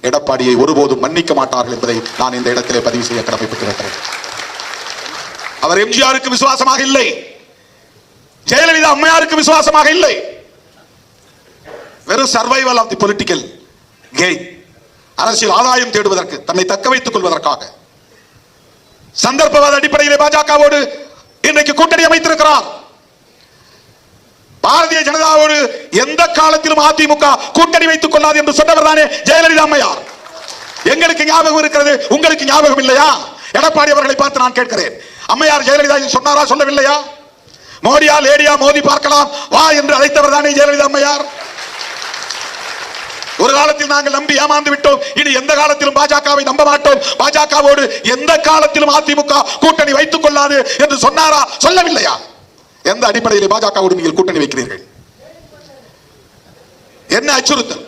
எடப்பாடியை ஒருபோதும் மன்னிக்க மாட்டார்கள் என்பதை நான் இந்த இடத்திலே பதிவு செய்ய கடமைப்பட்டிருக்கிறேன். அவர் எம்ஜிஆருக்கு விசுவாசமாக இல்லை, ஜெயலலிதா அம்மையாருக்கு விசுவாசமாக இல்லை. வெறும் survival of the political gain, அரசியல் ஆதாயம் தேடுவதற்கு, தன்னை தக்க வைத்துக் கொள்வதற்காக சந்தர்ப்பவாத அடிப்படையிலே பாஜகவோடு இன்றைக்கு கூட்டணி அமைத்திருக்கிறார். பாரதிய ஜனதாவோடு எந்த காலத்திலும் அதிமுக கூட்டணி வைத்துக் கொள்ளாது என்று சொன்னவர் தானே ஜெயலலிதா அம்மையார். எங்களுக்கு ஞாபகம் இருக்கிறது, உங்களுக்கு ஞாபகம் இல்லையா? எடப்பாடி அவர்களை பார்த்து நான் கேட்கிறேன், அம்மையார் ஜெயலலிதா சொன்னாரா, சொல்லவில்லையா? மோடியா லேடியா மோதி பார்க்கலாம் வா என்று அழைத்தவர் தானே ஜெயலலிதா அம்மையார். ஒரு காலத்தில் நாங்கள் நம்பி ஏமாந்து விட்டோம், இனி எந்த காலத்திலும் பாஜகவை நம்ப மாட்டோம், பாஜகவோடு எந்த காலத்திலும் அதிமுக கூட்டணி வைத்துக் கொள்ளாது என்று சொன்னாரா, சொல்லவில்லையா? எந்த அடிப்படையில் பாஜகவோடு நீங்கள் கூட்டணி வைக்கிறீர்கள்? என்ன அச்சுறுத்தல்?